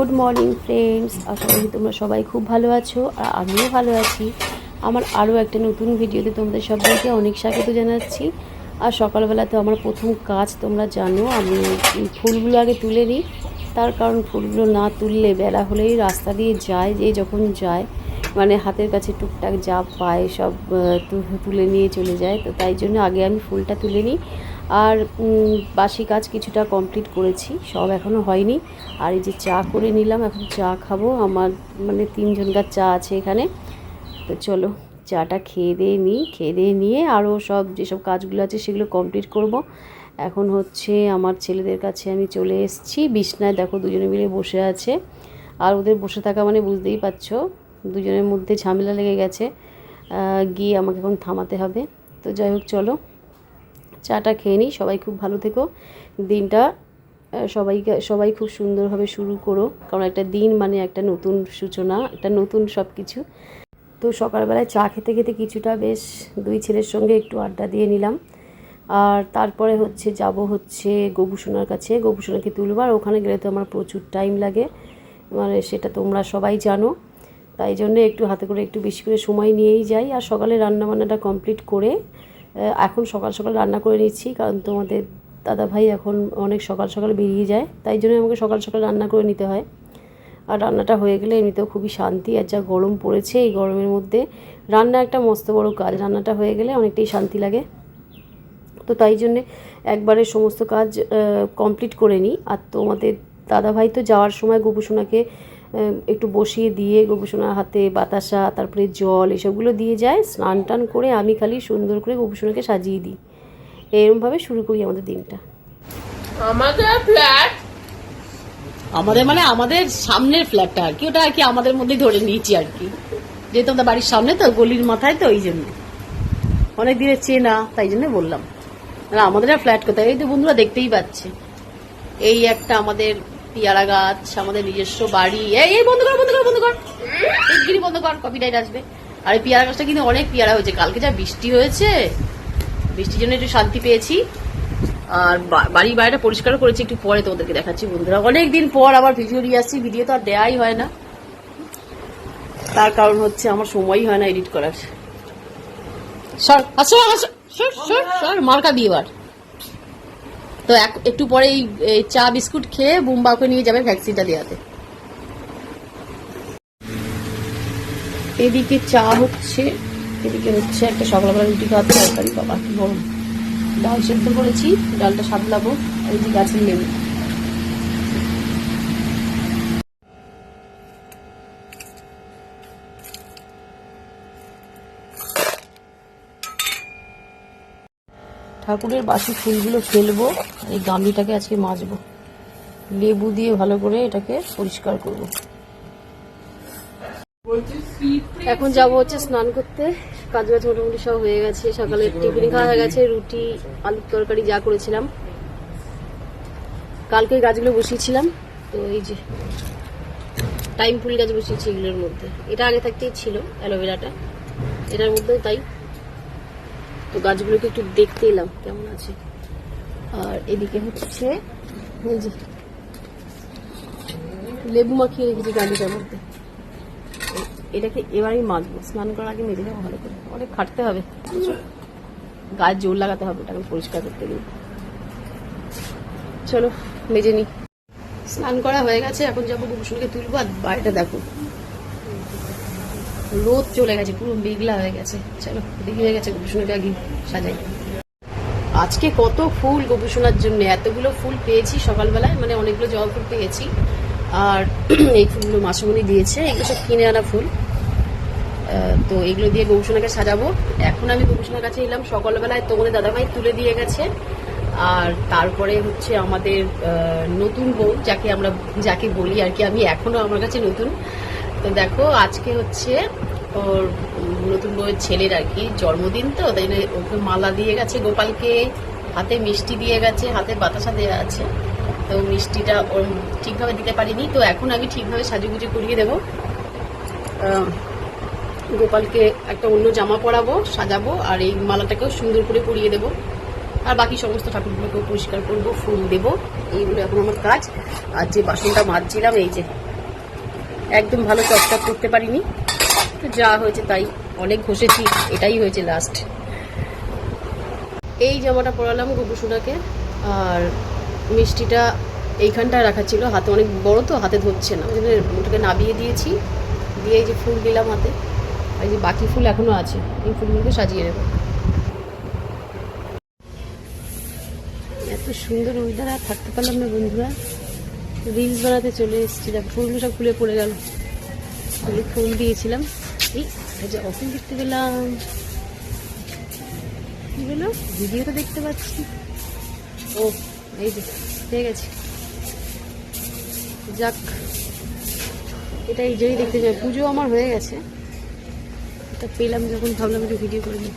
Good morning friends, আশা করি তোমরা সবাই খুব ভালো আছো আর আমিও ভালো আছি। আমার আরও একটা নতুন ভিডিওতে তোমাদের সবাইকে অনেক স্বাগত জানাচ্ছি। আর সকালবেলা তো আমার প্রথম কাজ তোমরা জানো, আমি ফুলগুলো আগে তুলে নিই। তার কারণ ফুলগুলো না তুললে বেলা হলেই রাস্তা দিয়ে যায়, যে যখন যায় মানে হাতের কাছে টুকটাক যা পায় সব তুলে নিয়ে চলে যায়। তো তাই জন্য আগে আমি ফুলটা তুলে নিই। আর বাসি কাজ কিছুটা কমপ্লিট করেছি, সব এখনও হয়নি। আর এই যে চা করে নিলাম, এখন চা খাবো। আমার মানে 3 জনকার চা আছে এখানে। তো চলো চাটা খেয়ে দিয়ে নিয়ে আরও সব যেসব কাজগুলো আছে সেগুলো কমপ্লিট করব। এখন হচ্ছে আমার ছেলেদের কাছে আমি চলে এসেছি। বিছনায় দেখো দুজনে মিলে বসে আছে। আর ওদের বসে থাকা মানে বুঝতেই পারছো, দুজনের মধ্যে ঝামেলা লেগে গেছে, গিয়ে আমাকে এখন থামাতে হবে। তো যাই হোক চলো চাটা খেয়ে নিই। সবাই খুব ভালো থেকো, দিনটা সবাই খুব সুন্দরভাবে শুরু করো, কারণ একটা দিন মানে একটা নতুন সূচনা, একটা নতুন সব কিছু। তো সকালবেলায় চা খেতে খেতে কিছুটা বেশ দুই ছেলের সঙ্গে একটু আড্ডা দিয়ে নিলাম। আর তারপরে যাব গোপুসোনার কাছে, গোপুসোনাকে তুলবার। ওখানে গেলে তো আমার প্রচুর টাইম লাগে, মানে সেটা তোমরা সবাই জানো। তাই জন্য একটু হাতে করে একটু বেশি করে সময় নিয়েই যাই। আর সকালে রান্নাবান্নাটা কমপ্লিট করে এখন সকাল সকাল রান্না করে নিচ্ছি, কারণ তোমাদের দাদাভাই এখন অনেক সকাল সকাল বেরিয়ে যায়, তাই জন্য আমাকে সকাল সকাল রান্না করে নিতে হয়। আর রান্নাটা হয়ে গেলে এমনিতেও খুবই শান্তি। আর যা গরম পড়েছে, এই গরমের মধ্যে রান্না একটা মস্ত বড় কাজ, রান্নাটা হয়ে গেলে অনেকটাই শান্তি লাগে। তো তাই জন্যে একবারে সমস্ত কাজ কমপ্লিট করে নিই। আর তোমাদের দাদাভাই তো যাওয়ার সময় গোপুসোনাকে একটু বসিয়ে দিয়ে গোপুসোনার হাতে বাতাসা, তারপরে জল এসবগুলো দিয়ে যায়। স্নান টান করে আমি খালি সুন্দর করে গোপুসোনাকে সাজিয়ে দিই। এরকমভাবে শুরু করি আমাদের দিনটা। আমাদের ফ্ল্যাট, আমাদের সামনের ফ্ল্যাটটা আর কি, ওটা আর কি আমাদের মধ্যেই ধরে নিয়েছি আর কি, যেহেতু আমাদের বাড়ির সামনে তো, গলির মাথায় তো, ওই জন্য অনেক দিনের চেনা, তাই জন্য বললাম। আর আমাদের আর ফ্ল্যাট কোথায়, এই তো বন্ধুরা দেখতেই পাচ্ছে, এই একটা আমাদের পেয়ারা গাছ, আমাদের নিজস্ব বাড়ি। এই বন্ধ কর গিরি বন্ধ কর, কপিরাইট আসবে। আর এই পেয়ারা গাছটা কিন্তু অনেক পেয়ারা হয়েছে, কালকে যা বৃষ্টি হয়েছে, বৃষ্টির জন্য একটু শান্তি পেয়েছি। আর বাড়ির বাইরেটা পরিষ্কার করেছি, একটু পরে তোমাদেরকে দেখাচ্ছি বন্ধুরা। অনেকদিন পর আবার ভিডিও নিয়ে আসছি, ভিডিও তো আর দেওয়াই হয় না, তার কারণ হচ্ছে আমার সময়ই হয় না এডিট করার। সর মার্কা দিয়েবার। তো একটু পরে এই চা বিস্কুট খেয়ে বুম্বাকে নিয়ে যাবে ভ্যাকসিনটা দেওয়াতে। এদিকে চা হচ্ছে, এদিকে হচ্ছে একটা সকালবেলা রুটি খাওয়ার তরকারি। বাবা কি গরম! ডাল সেদ্ধ করেছি, ডালটা সাদলাবো। এই যে গাছের লেবু, ঠাকুরের বাসি ফুলগুলো ফেলবো। এই গামলিটাকে আজকে মাজবো, লেবু দিয়ে ভালো করে এটাকে পরিষ্কার করব। এখন যাবো হচ্ছে স্নান করতে। কাজ বাজ মোটামুটি সব হয়ে গেছে, সকালে টিফিন খাওয়া হয়ে গেছে, রুটি আলুর তরকারি যা করেছিলাম। কালকে গাছগুলো বসিয়েছিলাম, তো এই যে টাইম ফুল গাছ বসিয়েছি এগুলোর মধ্যে। এটা আগে থাকতেই ছিল অ্যালোভেরাটা, এটার মধ্যেও তাই। তো গাছগুলোকে একটু দেখতে এলাম কেমন আছে। আর এদিকে হচ্ছে এই যে লেবু মাখিয়ে রেখেছি গাড়িটার মধ্যে, এটাকে এবারেই মাজবো। স্নান করার আগে মেজে যাবো ভালো করে, অনেক খাটতে হবে, গায়ে জোর লাগাতে হবে এটাকে পরিষ্কার করতে গিয়ে। চলো মেজে নি। স্নান করা হয়ে গেছে, এখন যাবো গোপুসোনাকে তুলবো। আর বাড়িটা দেখো, রোদ চলে গেছে, পুরো মেঘলা হয়ে গেছে। চলো দেরি হয়ে গেছে, গোপুসোনাকে আগে সাজাই। আজকে কত ফুল গোপুসোনার জন্য, এতগুলো ফুল পেয়েছি সকালবেলায়, মানে অনেকগুলো জবা ফুল পেয়েছি। আর এই ফুলগুলো মাসুমনি দিয়েছে, এগুলো সব কিনে আনা ফুল। তো এগুলো দিয়ে গোপুসোনাকে সাজাবো। এখন আমি গোপুসোনার কাছে এলাম সকালবেলায়, তোমাদের দাদাভাই তুলে দিয়ে গেছে। আর তারপরে হচ্ছে আমাদের নতুন বউ, যাকে বলি আর কি, আমি এখনো আমার কাছে নতুন। তো দেখো আজকে হচ্ছে ওর নতুন বউয়ের ছেলের আর কি জন্মদিন, তো তাই জন্য ওকে মালা দিয়ে গেছে, গোপালকে হাতে মিষ্টি দিয়ে গেছে, হাতে বাতাসা দেওয়া আছে। তো মিষ্টিটা ওর ঠিকভাবে দিতে পারিনি, তো এখন আমি ঠিকভাবে সাজুগুজু করিয়ে দেবো। গোপালকে একটা অন্য জামা পরাবো, সাজাবো, আর এই মালাটাকেও সুন্দর করে পরিয়ে দেবো। আর বাকি সমস্ত ঠাকুরগুলোকেও পরিষ্কার করবো, ফুল দেবো। এইগুলো এখন আমার কাজ। আর যে বাসনটা মাজছিলাম, এই যে একদম ভালো চকচক করতে পারিনি, তো যা হয়েছে তাই। অনেক ঘষেছি, এটাই হয়েছে লাস্ট। এই জামাটা পরালাম গোপুসোনাকে, আর মিষ্টিটা এইখানটায় রাখা ছিল, হাতে অনেক বড় তো হাতে ধরছে না, ওই জন্য ওটাকে নাবিয়ে দিয়েছি। দিয়ে এই যে ফুল দিলাম হাতে, এই যে বাকি ফুল এখনও আছে, এই ফুলগুলোকে সাজিয়ে নেব। এত সুন্দর ওয়েদার, আর থাকতে পারলাম না বন্ধুরা, রিলস বানাতে চলে এসেছি। দেখো ফুলগুলো সব খুলে পড়ে গেল, ফুল দিয়েছিলাম। এই যে অফিস দেখতে পেলাম, কি হলো ভিডিওটা দেখতে পাচ্ছি। ও এই যে পেয়ে গেছি, যাক এটা এই জন্যই দেখতে চাই। পুজো আমার হয়ে গেছে, এটা পেলাম যখন ভাবলাম একটু ভিডিও করে নিই।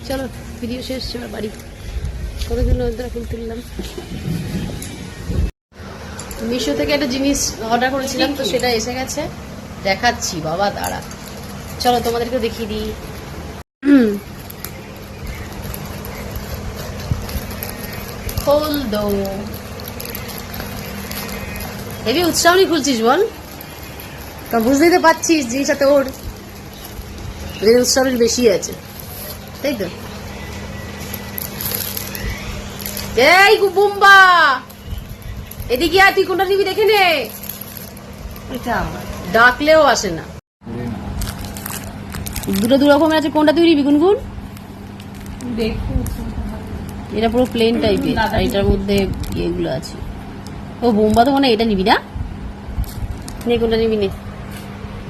চলো ভিডিও শেষ, এবার বাড়ি। কতগুলো ফুল তুললাম। মিশো থেকে একটা জিনিস অর্ডার করেছিলাম, তো সেটা এসে গেছে, দেখাচ্ছি বাবা দাঁড়া। চলো তোমাদেরকে দেখিয়ে দিই। খোল দো। হেবি উৎসাহ নিয়ে খুলছিস বল, তা বুঝতেই তো পারছিস জিনিসটা তোর উৎসাহের বেশি আছে, তাই তো। এই বুম্বা, এদিকে আর তুই কোনটা নিবি দেখে নে, ডাকলেও আসে না। দুটো দু রকমের আছে, কোনটা তুই নিবি গুনগুন? এটা পুরো প্লেন টাইপের, আর এটার মধ্যে ইয়েগুলো আছে। ও বোম্বা তো মনে হয় এটা নিবি না, নে কোনটা নিবি নে।